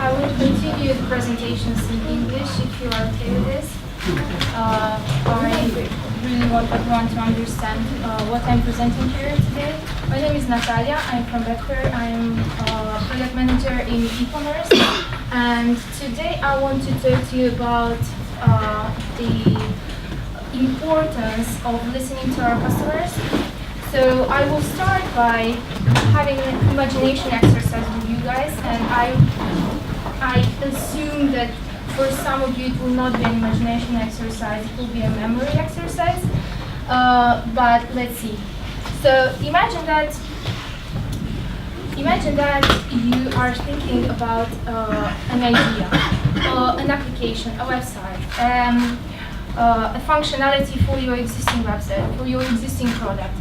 I will continue the presentations in English if you are okay with this. I really want everyone to understand what I'm presenting here today. My name is Natalia. I'm from Betfair. I'm a product manager in e-commerce. And today I want to talk to you about the importance of listening to our customers. So I will start by having an imagination exercise with you guys, and I assume that for some of you it will not be an imagination exercise, it will be a memory exercise, but let's see. So imagine that you are thinking about an idea, an application, a website, a functionality for your existing website, for your existing product.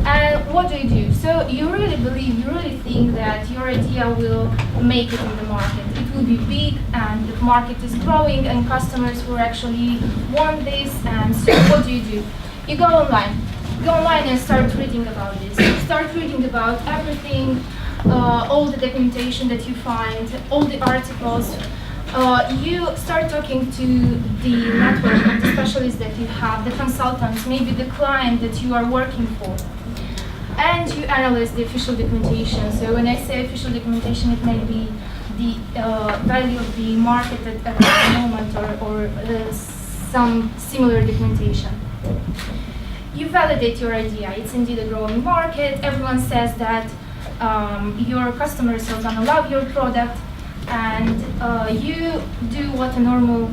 And what do? So you really believe, you really think that your idea will make it in the market. It will be big and the market is growing and customers will actually want this. And so what do? You go online. Go online and start reading about this. Start reading about everything, all the documentation that you find, all the articles. You start talking to the network of the specialists that you have, the consultants, maybe the client that you are working for. And you analyze the official documentation. So when I say official documentation, it may be the value of the market at the moment or some similar documentation. You validate your idea. It's indeed a growing market. Everyone says that your customers are going to love your product. And you do what a normal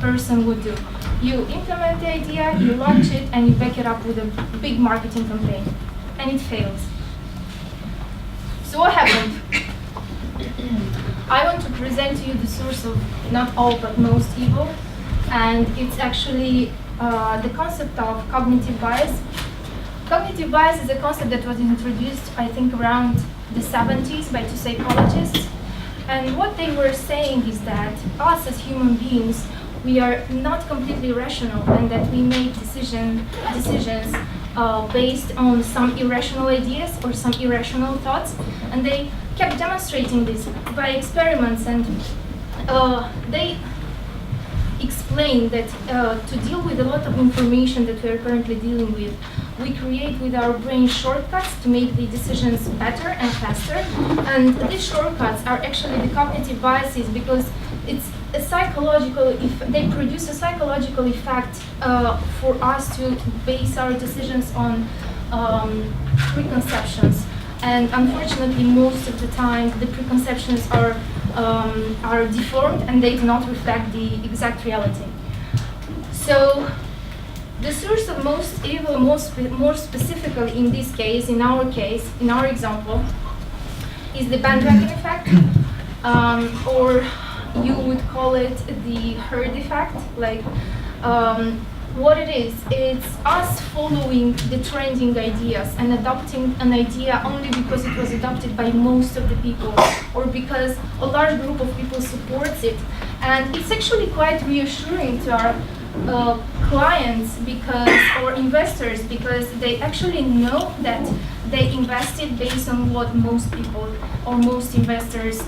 person would do. You implement the idea, you launch it, and you back it up with a big marketing campaign. And it fails. So what happened? I want to present to you the source of not all but most evil, and it's actually the concept of cognitive bias. Cognitive bias is a concept that was introduced, I think, around the 70s by two psychologists. And what they were saying is that us as human beings, we are not completely rational, and that we make decisions based on some irrational ideas or some irrational thoughts. And they kept demonstrating this by experiments, and they explained that to deal with a lot of information that we are currently dealing with, we create with our brain shortcuts to make the decisions better and faster. And these shortcuts are actually the cognitive biases, because it's a psychological, they produce a psychological effect for us to base our decisions on preconceptions. And unfortunately, most of the time, the preconceptions are deformed and they do not reflect the exact reality. So the source of most evil, more specifically in this case, in our case, in our example, is the bandwagon effect, or you would call it the herd effect. Like, what it is, it's us following the trending ideas and adopting an idea only because it was adopted by most of the people, or because a large group of people supports it. And it's actually quite reassuring to our clients or investors, because they actually know that they invested based on what most people or most investors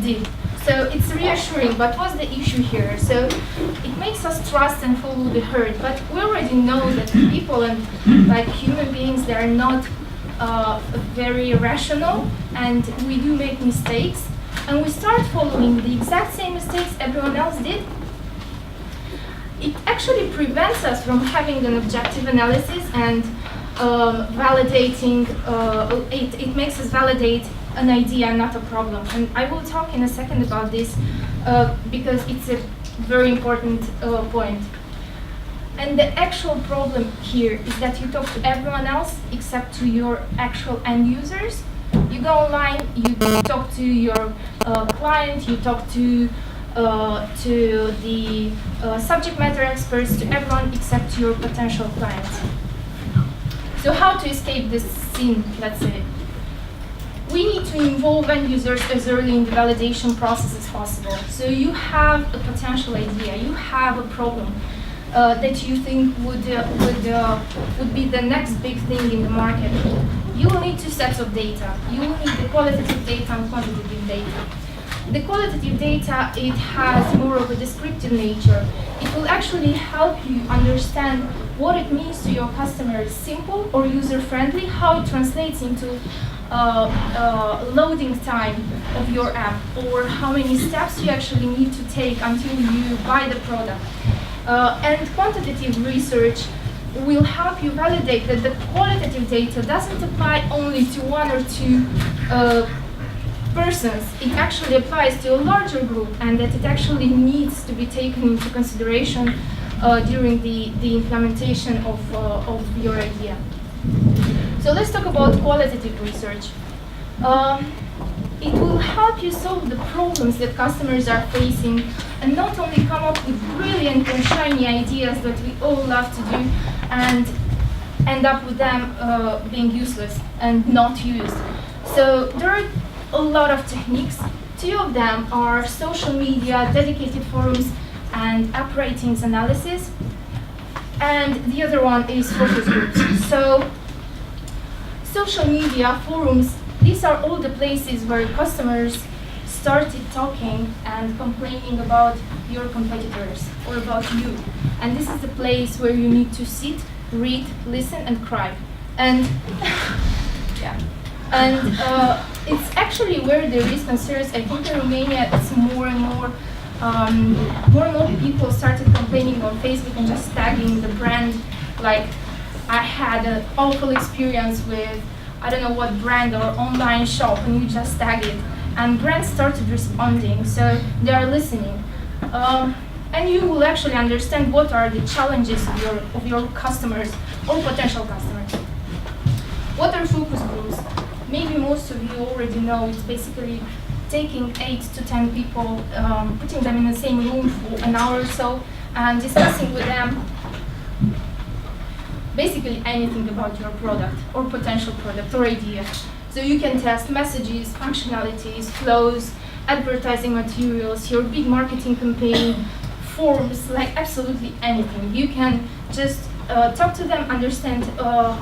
did. So it's reassuring, but what's the issue here? So it makes us trust and follow the herd, but we already know that people and like human beings, they are not very rational, and we do make mistakes, and we start following the exact same mistakes everyone else did. It actually prevents us from having an objective analysis and validating, it makes us validate an idea, not a problem. And I will talk in a second about this because it's a very important point. And the actual problem here is that you talk to everyone else except to your actual end users. You go online, you talk to your client, you talk to the subject matter experts, to everyone except your potential clients. So how to escape this scene, let's say? We need to involve end users as early in the validation process as possible. So you have a potential idea, you have a problem that you think would be the next big thing in the market. You will need two sets of data. You will need the qualitative data and quantitative data. the qualitative data, it has more of a descriptive nature. It will actually help you understand what it means to your customers, simple or user-friendly, how it translates into loading time of your app, or how many steps you actually need to take until you buy the product. And quantitative research will help you validate that the qualitative data doesn't apply only to one or two persons. It actually applies to a larger group, and that it actually needs to be taken into consideration during the implementation of your idea. So let's talk about qualitative research. It will help you solve the problems that customers are facing, and not only come up with brilliant and shiny ideas that we all love to do and end up with them being useless and not used. So there are a lot of techniques. Two of them are social media, dedicated forums, and app ratings analysis. And the other one is focus groups. So social media, forums, these are all the places where customers started talking and complaining about your competitors or about you. And this is the place where you need to sit, read, listen, and cry. And yeah, and it's actually where there is concerns. I think in Romania it's more and more people started complaining on Facebook and just tagging the brand. Like, I had an awful experience with I don't know what brand or online shop, and you just tag it. And brands started responding, so they are listening. And you will actually understand what are the challenges of your customers or potential customers. What are focus groups? Maybe most of you already know. It's basically taking 8 to 10 people, putting them in the same room for an hour or so, and discussing with them basically anything about your product or potential product or idea. So you can test messages, functionalities, flows, advertising materials, your big marketing campaign, forms, like absolutely anything. You can just talk to them, understand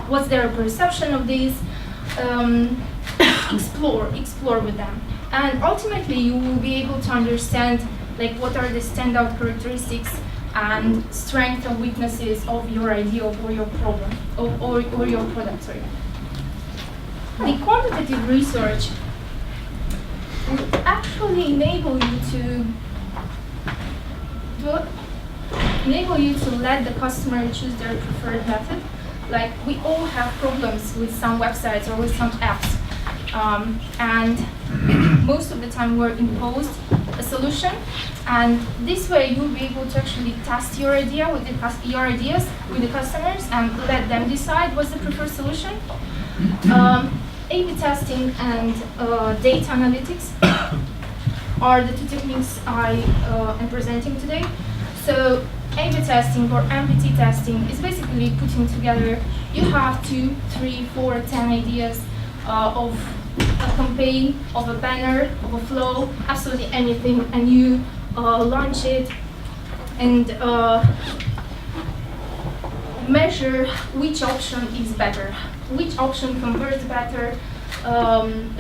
what's their perception of this, explore with them. And ultimately you will be able to understand like what are the standout characteristics and strengths and weaknesses of your idea or your problem or your product. Sorry. The quantitative research will actually enable you to let the customer choose their preferred method. Like, we all have problems with some websites or with some apps, and most of the time we're imposed a solution, and this way you'll be able to actually test your idea with your ideas with the customers and let them decide what's the preferred solution. A/B testing and data analytics are the two techniques I am presenting today. So A/B testing or MPT testing is basically putting together, you have 2, 3, 4, 10 ideas of a campaign, of a banner, of a flow, absolutely anything, and you launch it and measure which option is better, which option converts better,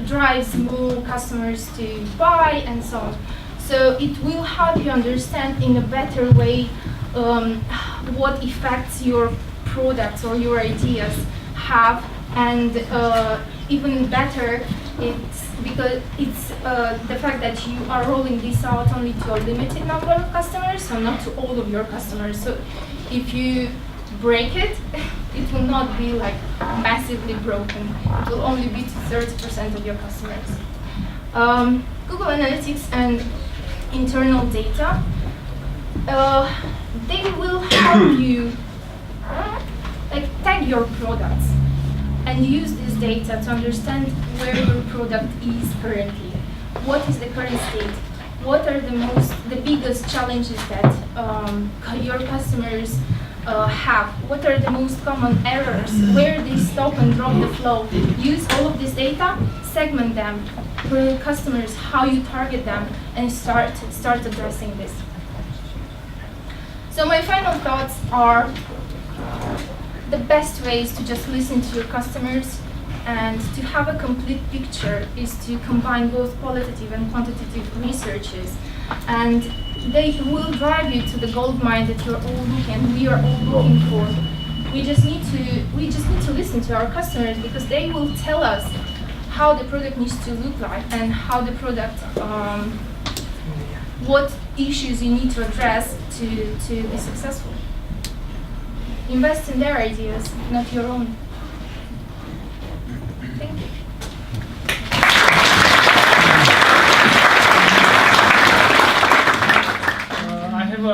drives more customers to buy, and so on. So it will help you understand in a better way what effects your products or your ideas have, and even better, it's because it's the fact that you are rolling this out only to a limited number of customers, so not to all of your customers. So if you break it, it will not be like massively broken. It will only be to 30% of your customers. Google Analytics and internal data, they will help you like tag your products and use this data to understand where your product is currently. What is the current state? What are the biggest challenges that your customers have? What are the most common errors? Where they stop and drop the flow? Use all of this data, segment them for your customers, how you target them, and start addressing this. So my final thoughts are the best ways to just listen to your customers And to have a complete picture is to combine both qualitative and quantitative researches, and they will drive you to the gold mine that we are all looking for. We just need to listen to our customers, because they will tell us how the product needs to look like and how the product, what issues you need to address to be successful. Invest in their ideas, not your own. Thank you. I have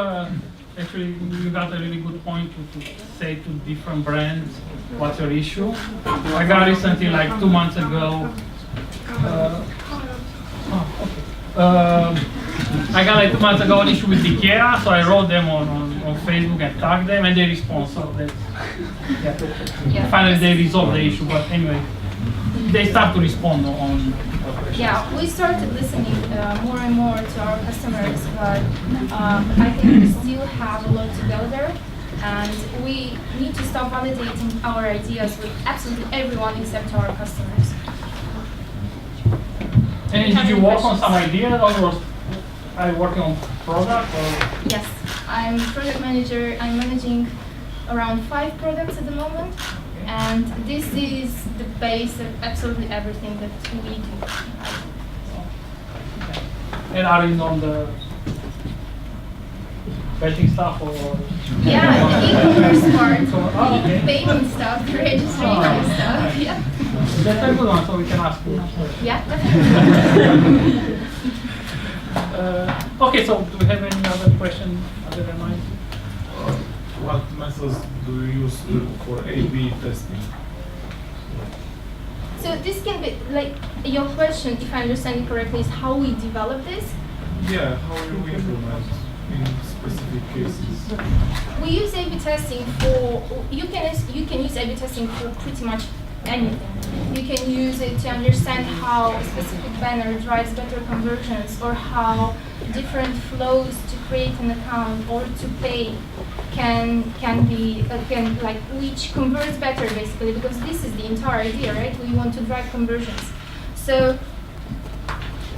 actually, you got a really good point to say to different brands what's your issue. I got recently, like 2 months ago, I got like 2 months ago an issue with IKEA, so I wrote them on Facebook and tagged them, and they respond. So that's, yeah. Finally they resolved the issue, but anyway, they start to respond on. Yeah, we started listening more and more to our customers, but I think we still have a lot to go there, and we need to stop validating our ideas with absolutely everyone except our customers. And did you work on some ideas, or are you working on product? Or? Yes, I'm product manager. I'm managing around 5 products at the moment, and this is the base of absolutely everything that we do. And are you on the betting stuff or? Yeah, the e-commerce part, okay. Payment stuff, registration stuff. Yeah. That's a good one, so we can ask you. Yeah, definitely. Okay, so do we have any other question other than mine? What methods do you use for A/B testing? So this can be, like, your question, if I understand it correctly, is how we develop this? Yeah, how you implement in specific cases? We use A/B testing for, you can use A/B testing for pretty much anything. You can use it to understand how a specific banner drives better conversions, or how different flows to create an account or to pay can be like which converts better, basically, because this is the entire idea, right? We want to drive conversions. So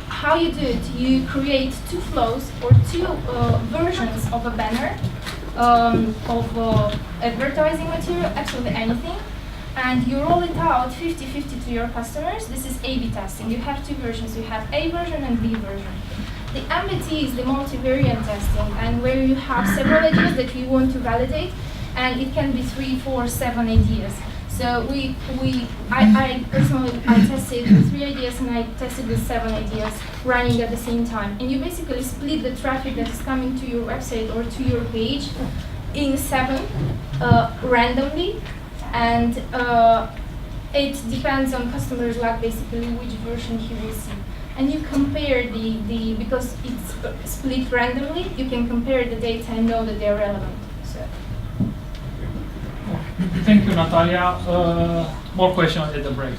how you do it? You create 2 flows or 2 versions of a banner, of advertising material, absolutely anything, and you roll it out 50-50 to your customers. This is A/B testing. You have 2 versions. You have A version and B version. The MBT is the multivariate testing, and where you have several ideas that you want to validate, and it can be 3, 4, 7 ideas. So I personally tested with 3 ideas, and I tested with 7 ideas running at the same time. And you basically split the traffic that is coming to your website or to your page in 7 randomly, and it depends on customer's luck, basically, which version he will see. And you compare because it's split randomly, you can compare the data and know that they're relevant. So. Thank you, Natalia. More questions at the break.